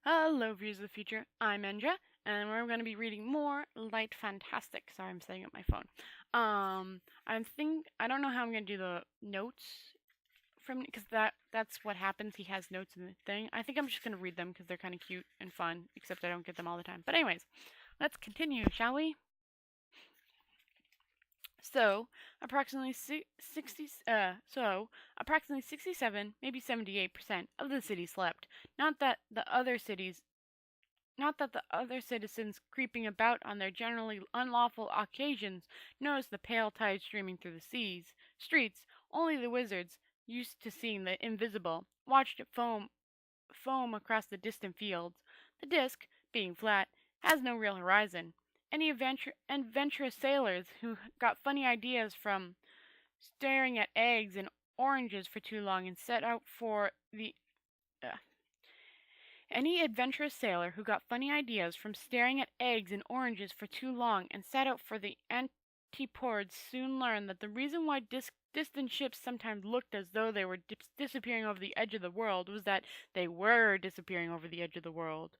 Hello, viewers of the future. I'm Endragh, and we're going to be reading more light fantastic. Sorry, I'm setting up my phone. I don't know how I'm going to do the notes from because that's what happens. He has notes in the thing. I think I'm just going to read them because they're kind of cute and fun. Except I don't get them all the time. But anyways, let's continue, shall we? So, approximately 67, maybe 78% of the city slept. Not that the other cities Not that the other citizens creeping about on their generally unlawful occasions noticed the pale tide streaming through the streets. Only the wizards, used to seeing the invisible, watched it foam across the distant fields. The disk, being flat, has no real horizon. Any adventurous sailors who got funny ideas from staring at eggs and oranges for too long and set out for the uh, Any adventurous sailor who got funny ideas from staring at eggs and oranges for too long and set out for the antipodes soon learned that the reason why distant ships sometimes looked as though they were disappearing over the edge of the world was that they were disappearing over the edge of the world.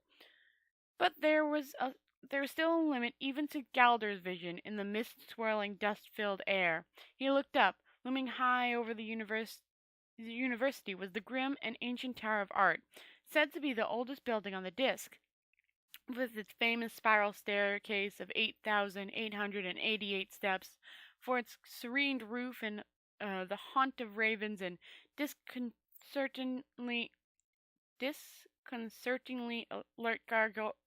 But there was still a limit even to Galdur's vision in the mist-swirling, dust-filled air. He looked up. Looming high over the university was the grim and ancient Tower of Art, said to be the oldest building on the disk, with its famous spiral staircase of 8,888 steps, for its serene roof and the haunt of ravens and disconcertingly alert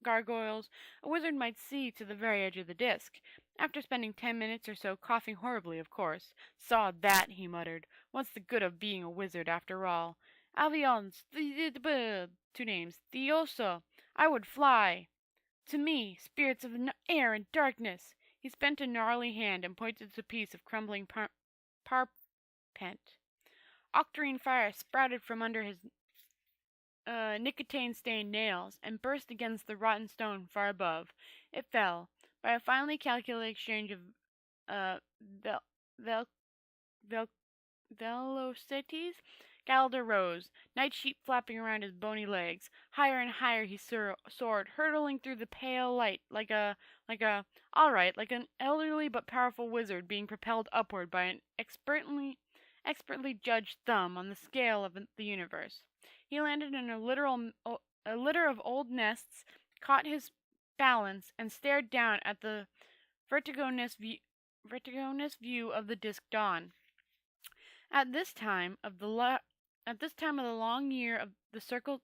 gargoyles, a wizard might see to the very edge of the disk. After spending 10 minutes or so coughing horribly, of course. Saw that, he muttered. What's the good of being a wizard, after all? Avions, two names. Thiosa, I would fly. To me, spirits of the air and darkness. He spent a gnarly hand and pointed to a piece of crumbling parpent. Octarine fire sprouted from under his nicotine-stained nails and burst against the rotten stone far above. It fell. By a finely calculated exchange of vel- vel- vel- velocities, Galder rose, night sheet flapping around his bony legs. Higher and higher he soared, hurtling through the pale light all right, like an elderly but powerful wizard being propelled upward by an expertly judged thumb on the scale of the universe. He landed in a litter of old nests, caught his balance, and stared down at the vertiginous view of the disk dawn. At this time of the long year, the Circle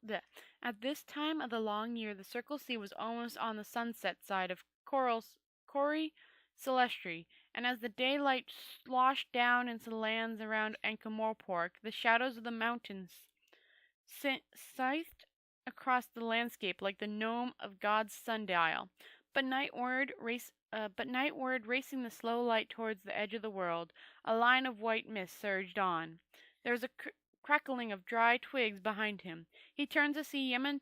C was almost on the sunset side of Cori Celestri, and as the daylight sloshed down into the lands around Ankh-Morpork, the shadows of the mountains scythed across the landscape like the gnome of God's sundial. But nightward, racing the slow light towards the edge of the world, a line of white mist surged on. There was a crackling of dry twigs behind him. He turned to see Ymper,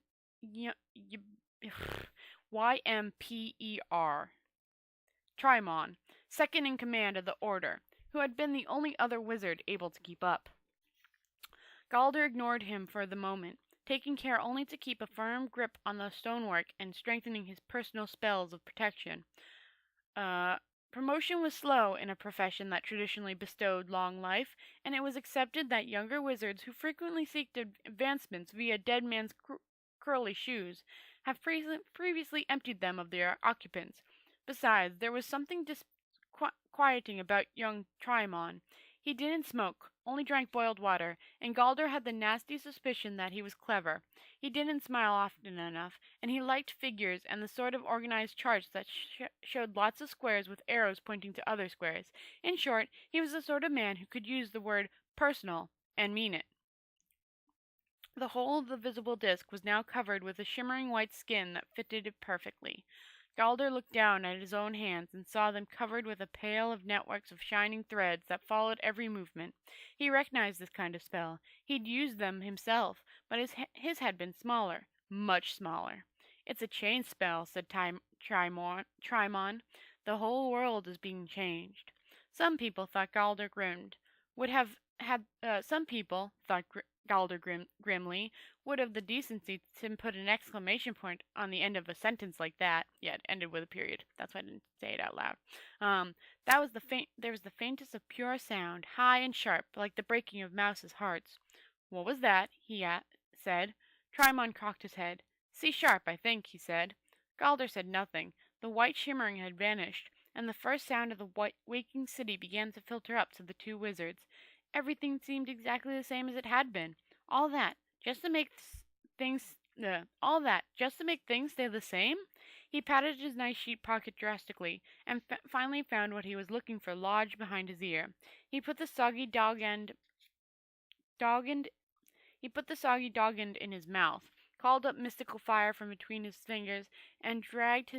Trimon, second in command of the Order, who had been the only other wizard able to keep up. Galder ignored him for the moment, taking care only to keep a firm grip on the stonework and strengthening his personal spells of protection. Promotion was slow in a profession that traditionally bestowed long life, and it was accepted that younger wizards who frequently seeked advancements via dead man's curly shoes have previously emptied them of their occupants. Besides, there was something disquieting about young Trimon. He didn't smoke, only drank boiled water, and Galder had the nasty suspicion that he was clever. He didn't smile often enough, and he liked figures and the sort of organized charts that showed lots of squares with arrows pointing to other squares. In short, he was the sort of man who could use the word personal and mean it. The whole of the visible disk was now covered with a shimmering white skin that fitted it perfectly. Galder looked down at his own hands and saw them covered with a pale of networks of shining threads that followed every movement. He recognized this kind of spell. He'd used them himself, but his had been smaller, much smaller. It's a chain spell, said Trimon. The whole world is being changed. Some people thought Galder grinned. Galder grimly, would have the decency to put an exclamation point on the end of a sentence like that. Yeah, it ended with a period. That's why I didn't say it out loud. There was the faintest of pure sound, high and sharp, like the breaking of mouses' hearts. What was that? He said. Triton cocked his head. C sharp, I think, he said. Galder said nothing. The white shimmering had vanished, and the first sound of the waking city began to filter up to the two wizards. Everything seemed exactly the same as it had been. All that, just to make things stay the same? He patted his nice sheet pocket drastically, and finally found what he was looking for lodged behind his ear. He put the soggy dog end in his mouth, called up mystical fire from between his fingers, and dragged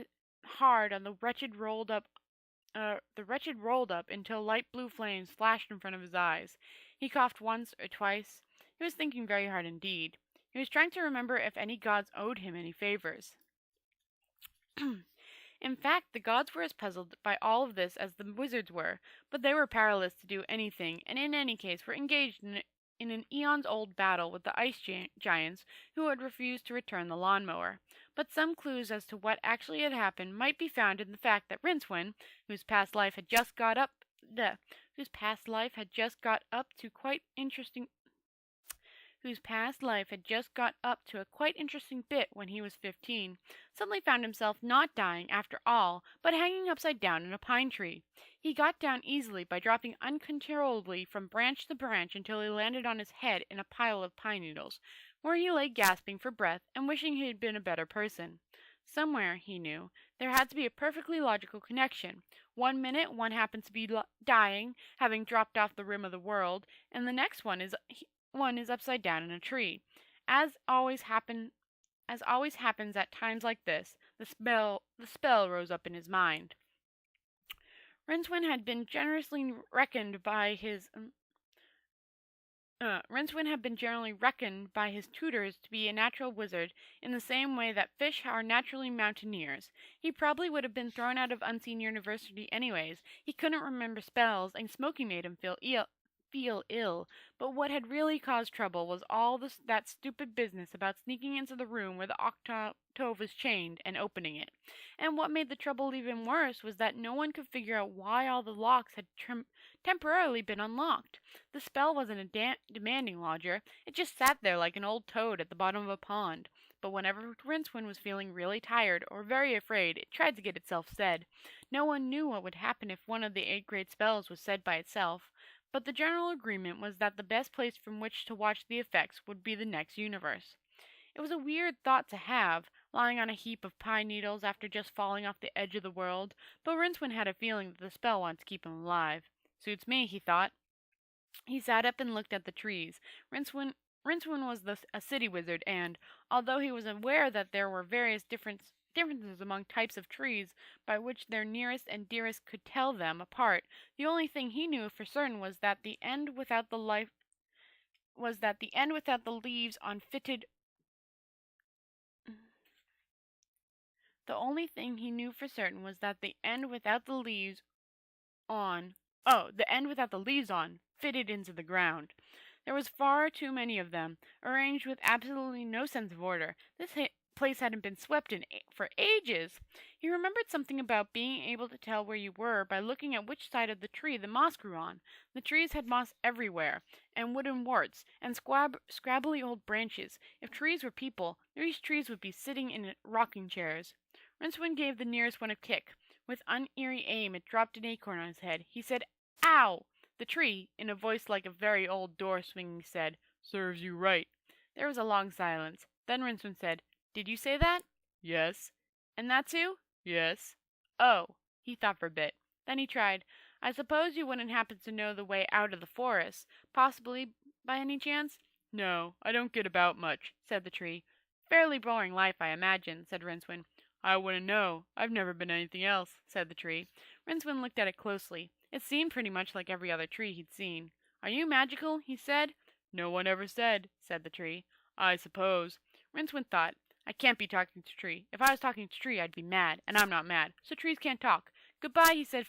hard on the wretched rolled up until light blue flames flashed in front of his eyes. He coughed once or twice. He was thinking very hard indeed. He was trying to remember if any gods owed him any favors. In fact, the gods were as puzzled by all of this as the wizards were, but they were powerless to do anything, and in any case were engaged in an eons-old battle with the ice giants who had refused to return the lawnmower. But some clues as to what actually had happened might be found in the fact that Rincewind, whose past life had just got up to a quite interesting bit when he was 15, suddenly found himself not dying after all, but hanging upside down in a pine tree. He got down easily by dropping uncontrollably from branch to branch until he landed on his head in a pile of pine needles, where he lay gasping for breath and wishing he had been a better person. Somewhere, he knew, there had to be a perfectly logical connection. One minute one happens to be dying, having dropped off the rim of the world, and the next one is upside down in a tree. As always happens at times like this, the spell rose up in his mind. Rincewind had been generally reckoned by his tutors to be a natural wizard in the same way that fish are naturally mountaineers. He probably would have been thrown out of Unseen University anyways. He couldn't remember spells, and smoking made him feel ill, but what had really caused trouble was all that stupid business about sneaking into the room where the octave was chained and opening it. And what made the trouble even worse was that no one could figure out why all the locks had temporarily been unlocked. The spell wasn't a demanding lodger. It just sat there like an old toad at the bottom of a pond. But whenever Rincewind was feeling really tired or very afraid, it tried to get itself said. No one knew what would happen if one of the 8 great spells was said by itself, but the general agreement was that the best place from which to watch the effects would be the next universe. It was a weird thought to have, lying on a heap of pine needles after just falling off the edge of the world, but Rincewind had a feeling that the spell wanted to keep him alive. Suits me, he thought. He sat up and looked at the trees. Rincewind was a city wizard, and, although he was aware that there were various differences among types of trees by which their nearest and dearest could tell them apart, the only thing he knew for certain was that the end without the leaves on fitted The only thing he knew for certain was that the end without the leaves on fitted into the ground. There was far too many of them, arranged with absolutely no sense of order. This place hadn't been swept for ages. He remembered something about being able to tell where you were by looking at which side of the tree the moss grew on. The trees had moss everywhere, and wooden warts, and scrabbly old branches. If trees were people, these trees would be sitting in rocking chairs. Rincewind gave the nearest one a kick. With uneasy aim, it dropped an acorn on his head. He said, "Ow!" The tree, in a voice like a very old door swinging, said, "Serves you right." There was a long silence. Then Rincewind said, "Did you say that?" "Yes." "And that too?" "Yes." "Oh." He thought for a bit. Then he tried, "I suppose you wouldn't happen to know the way out of the forest, possibly, by any chance?" "No, I don't get about much," said the tree. "Fairly boring life, I imagine," said Rincewind. "I wouldn't know. I've never been anything else," said the tree. Rincewind looked at it closely. It seemed pretty much like every other tree he'd seen. "Are you magical?" he said. "No one ever said," said the tree. "I suppose." Rincewind thought, "I can't be talking to tree. If I was talking to tree, I'd be mad, and I'm not mad, so trees can't talk. Goodbye," he said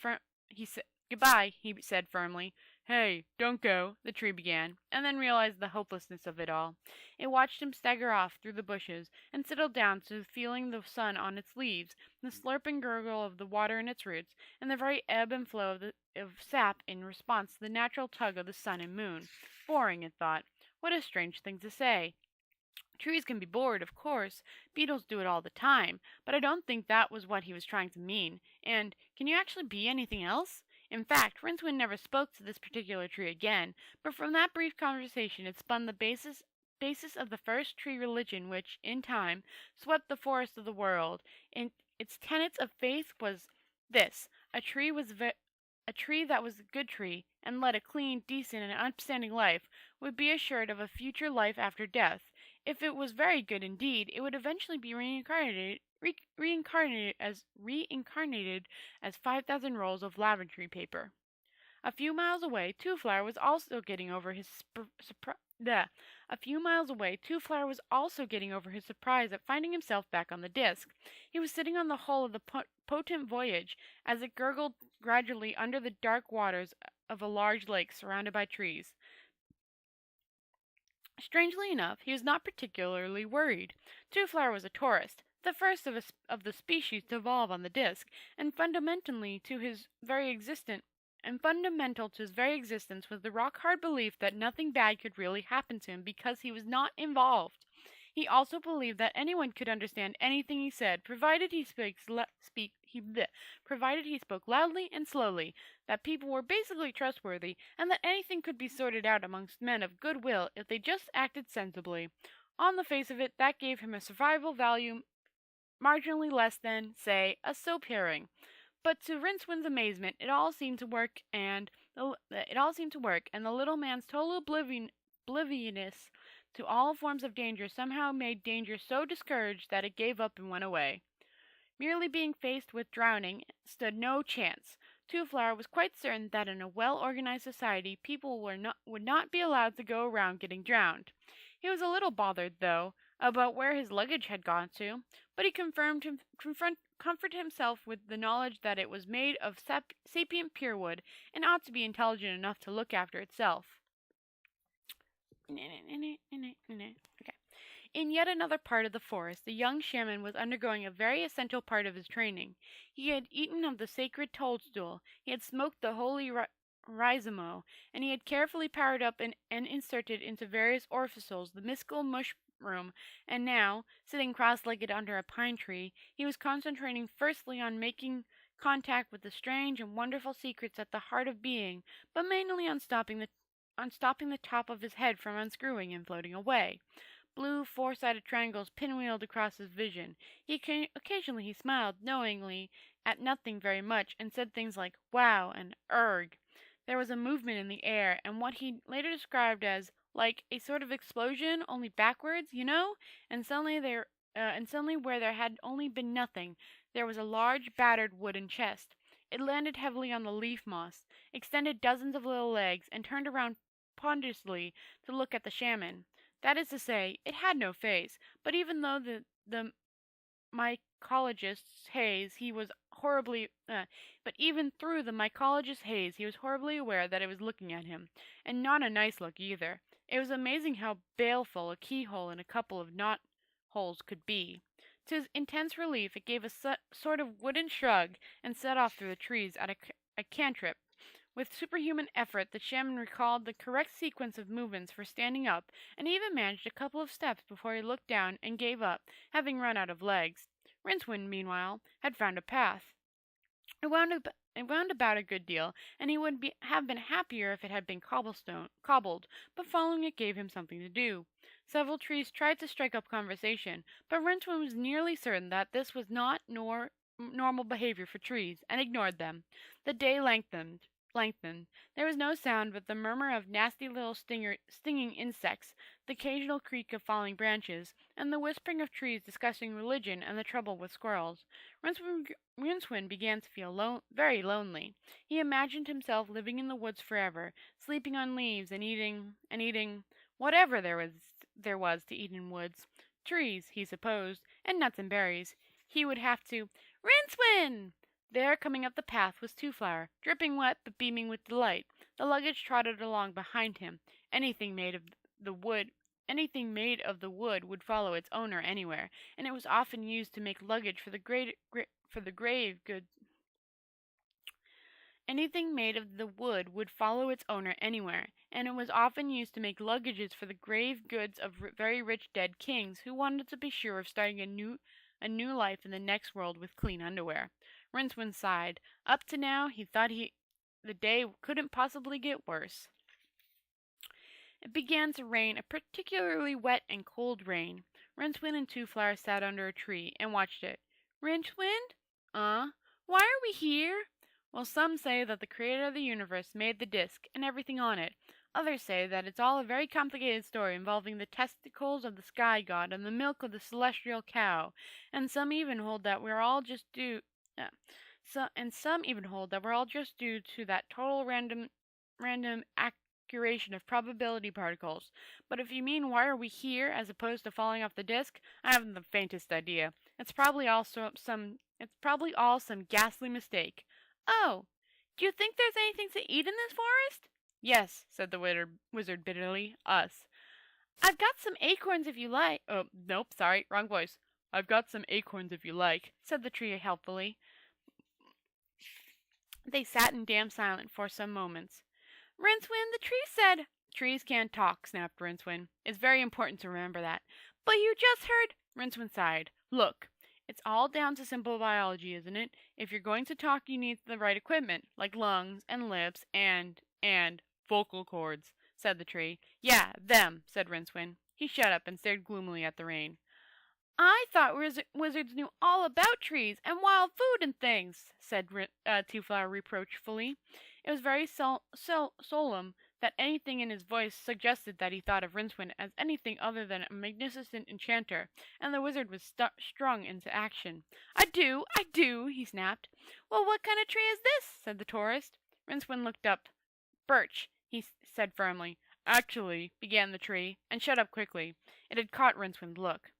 firmly. "Hey, don't go," the tree began, and then realized the hopelessness of it all. It watched him stagger off through the bushes, and settled down to feeling the sun on its leaves, the slurping gurgle of the water in its roots, and the very ebb and flow of sap in response to the natural tug of the sun and moon. Boring, it thought. What a strange thing to say. Trees can be bored, of course. Beetles do it all the time. But I don't think that was what he was trying to mean. And can you actually be anything else? In fact, Rincewind never spoke to this particular tree again, but from that brief conversation it spun the basis of the first tree religion which, in time, swept the forest of the world. And its tenets of faith was this: a tree that was a good tree, and led a clean, decent, and upstanding life, would be assured of a future life after death. If it was very good indeed, it would eventually be reincarnated as 5,000 rolls of lavatory paper. A few miles away, Two Flower was also getting over his surprise at finding himself back on the disc. He was sitting on the hull of the potent Voyage as it gurgled gradually under the dark waters of a large lake surrounded by trees. Strangely enough, he was not particularly worried. Two Flower was a tourist, the first of the species to evolve on the disc, and fundamental to his very existence was the rock-hard belief that nothing bad could really happen to him because he was not involved. He also believed that anyone could understand anything he said, provided he spoke loudly and slowly, that people were basically trustworthy, and that anything could be sorted out amongst men of good will if they just acted sensibly. On the face of it, that gave him a survival value marginally less than, say, a soap herring. But to Rincewind's amazement, it all seemed to work, and the little man's total obliviousness to all forms of danger somehow made danger so discouraged that it gave up and went away. Merely being faced with drowning stood no chance. Two Flower was quite certain that in a well-organized society people would not be allowed to go around getting drowned. He was a little bothered, though, about where his luggage had gone to, but he comforted himself with the knowledge that it was made of sapient purewood and ought to be intelligent enough to look after itself. Okay. In yet another part of the forest, the young shaman was undergoing a very essential part of his training. He had eaten of the sacred toadstool, he had smoked the holy rhizomo, and he had carefully powdered up and inserted into various orifices the mystical mushroom, and now, sitting cross-legged under a pine tree, he was concentrating firstly on making contact with the strange and wonderful secrets at the heart of being, but mainly on stopping the top of his head from unscrewing and floating away. Blue four-sided triangles pinwheeled across his vision. Occasionally he smiled knowingly at nothing very much and said things like "wow" and "erg." There was a movement in the air, and what he later described as like a sort of explosion, only backwards, you know? And suddenly where there had only been nothing, there was a large battered wooden chest. It landed heavily on the leaf moss, extended dozens of little legs, and turned around ponderously to look at the shaman. That is to say, it had no face, but even though the mycologist's haze, but even through the mycologist's haze, he was horribly aware that it was looking at him, and not a nice look either. It was amazing how baleful a keyhole in a couple of knot holes could be. To his intense relief, it gave a sort of wooden shrug and set off through the trees at a cantrip. With superhuman effort, the shaman recalled the correct sequence of movements for standing up, and even managed a couple of steps before he looked down and gave up, having run out of legs. Rincewind, meanwhile, had found a path. It wound about a good deal, and he would have been happier if it had been cobbled, but following it gave him something to do. Several trees tried to strike up conversation, but Rincewind was nearly certain that this was not normal behavior for trees, and ignored them. The day lengthened. There was no sound but the murmur of nasty little stinging insects, the occasional creak of falling branches, and the whispering of trees discussing religion and the trouble with squirrels. Rincewind began to feel very lonely. He imagined himself living in the woods forever, sleeping on leaves and eating whatever there was to eat in woods. Trees, he supposed, and nuts and berries. He would have to "Rincewind!" There, coming up the path, was Two Flower, dripping wet but beaming with delight. The luggage trotted along behind him. Anything made of the wood would follow its owner anywhere, and it was often used to make luggage for the grave goods. Anything made of the wood would follow its owner anywhere, and it was often used to make luggages for the grave goods of very rich dead kings who wanted to be sure of starting a new life in the next world with clean underwear. Rincewind sighed. Up to now, he thought the day couldn't possibly get worse. It began to rain, a particularly wet and cold rain. Rincewind and Two Flower sat under a tree and watched it. Rincewind? Why are we here? Well, some say that the creator of the universe made the disc and everything on it. Others say that it's all a very complicated story involving the testicles of the sky god and the milk of the celestial cow. And some even hold that we're all just due to that total random accuracy of probability particles. But if you mean why are we here as opposed to falling off the disc, I haven't the faintest idea. It's probably all some ghastly mistake. Oh, do you think there's anything to eat in this forest? Yes, said the wizard bitterly. Us. I've got some acorns if you like. Oh, nope, sorry, wrong voice. I've got some acorns if you like, said the tree helpfully. They sat in damn silence for some moments. Rincewind, the tree said. Trees can't talk, snapped Rincewind. It's very important to remember that. But you just heard. Rincewind sighed. Look. It's all down to simple biology, isn't it? If you're going to talk, you need the right equipment, like lungs and lips and vocal cords, said the tree. Yeah, them, said Rincewind. He shut up and stared gloomily at the rain. I thought wizards knew all about trees and wild food and things, said Two Flower reproachfully. It was very solemn that anything in his voice suggested that he thought of Rincewind as anything other than a magnificent enchanter, and the wizard was strung into action. I do, he snapped. Well, what kind of tree is this? Said the tourist. Rincewind looked up. Birch, he said firmly. Actually, began the tree, and shut up quickly. It had caught Rincewind's look.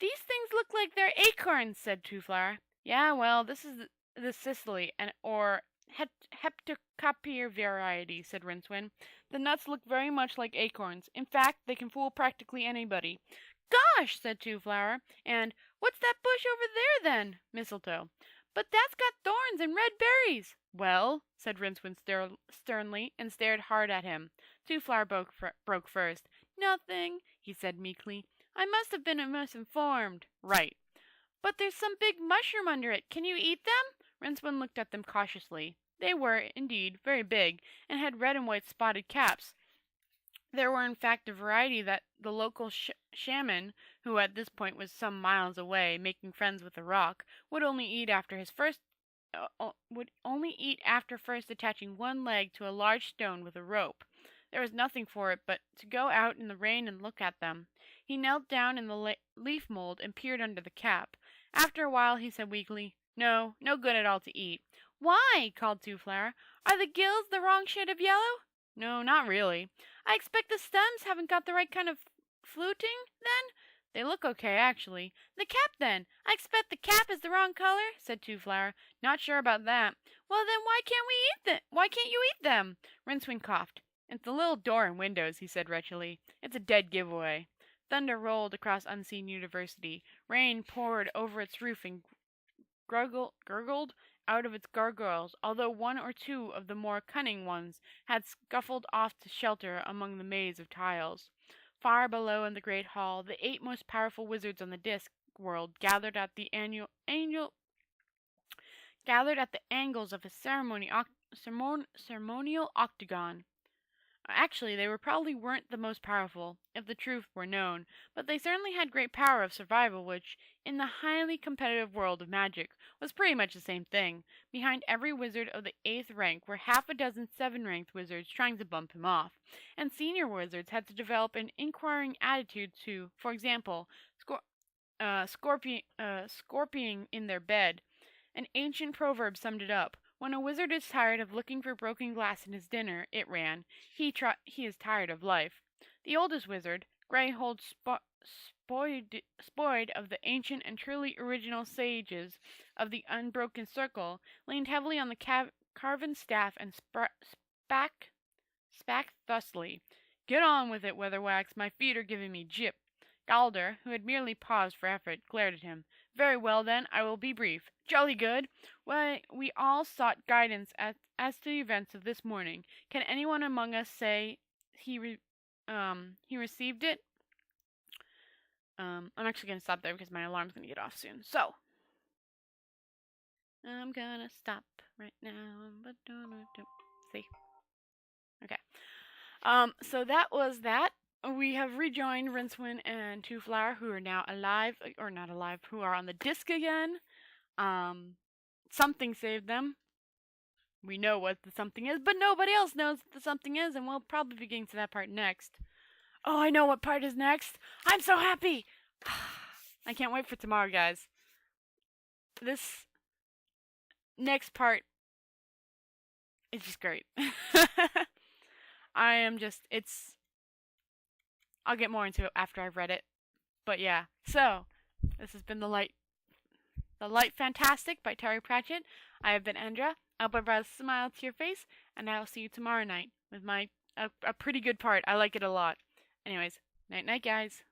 These things look like they're acorns, said Two Flower. Yeah, well, this is the Sicily, or Heptacopter variety, said Rincewind. The nuts look very much like acorns. In fact, they can fool practically anybody. Gosh, said Two Flower. And what's that bush over there, then? Mistletoe. But that's got thorns and red berries. Well, said Rincewind sternly, and stared hard at him. Two Flower broke first. Nothing, he said meekly. I must have been misinformed. Right. But there's some big mushroom under it. Can you eat them? Rincewind looked at them cautiously. They were, indeed, very big, and had red and white spotted caps. There were, in fact, a variety that the local shaman, who at this point was some miles away, making friends with the rock, would only eat after first attaching one leg to a large stone with a rope. There was nothing for it but to go out in the rain and look at them. He knelt down in the leaf mold and peered under the cap. After a while he said weakly, No good at all to eat. Why? Called Two Flower. Are the gills the wrong shade of yellow? No, not really. I expect the stems haven't got the right kind of fluting, then? They look okay, actually. The cap, then. I expect the cap is the wrong color, said Two Flower. Not sure about that. Well, then why can't you eat them? Rincewind coughed. It's the little door and windows, he said wretchedly. It's a dead giveaway. Thunder rolled across Unseen University. Rain poured over its roof and gurgled out of its gargoyles, although one or two of the more cunning ones had scuffled off to shelter among the maze of tiles. Far below in the great hall, the 8 most powerful wizards on the Discworld gathered at the angles of a ceremonial octagon. Actually, they probably weren't the most powerful, if the truth were known, but they certainly had great power of survival, which, in the highly competitive world of magic, was pretty much the same thing. Behind every wizard of the 8th rank were half a dozen 7th-ranked wizards trying to bump him off, and senior wizards had to develop an inquiring attitude to, for example, scorpioning in their bed. An ancient proverb summed it up. When a wizard is tired of looking for broken glass in his dinner, it ran, he is tired of life. The oldest wizard, gray-haired spoiled of the ancient and truly original sages of the unbroken circle, leaned heavily on the carven staff and spak thusly. Get on with it, Weatherwax, my feet are giving me jip. Galder, who had merely paused for effort, glared at him. Very well, then, I will be brief. Jolly good. Why, we all sought guidance as to the events of this morning. Can anyone among us say he received it? I'm actually going to stop there because my alarm's going to get off soon. So, I'm going to stop right now. See? Okay. So that was that. We have rejoined Rincewind and Two Flower, who are now alive, or not alive, who are on the disc again. Something saved them. We know what the something is, but nobody else knows what the something is, and we'll probably be getting to that part next. Oh, I know what part is next. I'm so happy. I can't wait for tomorrow, guys. This next part is just great. I'll get more into it after I've read it. But yeah, so this has been The Light Fantastic by Terry Pratchett. I have been Endragh. I hope I brought a smile to your face, and I'll see you tomorrow night with a pretty good part. I like it a lot. Anyways, night night, guys.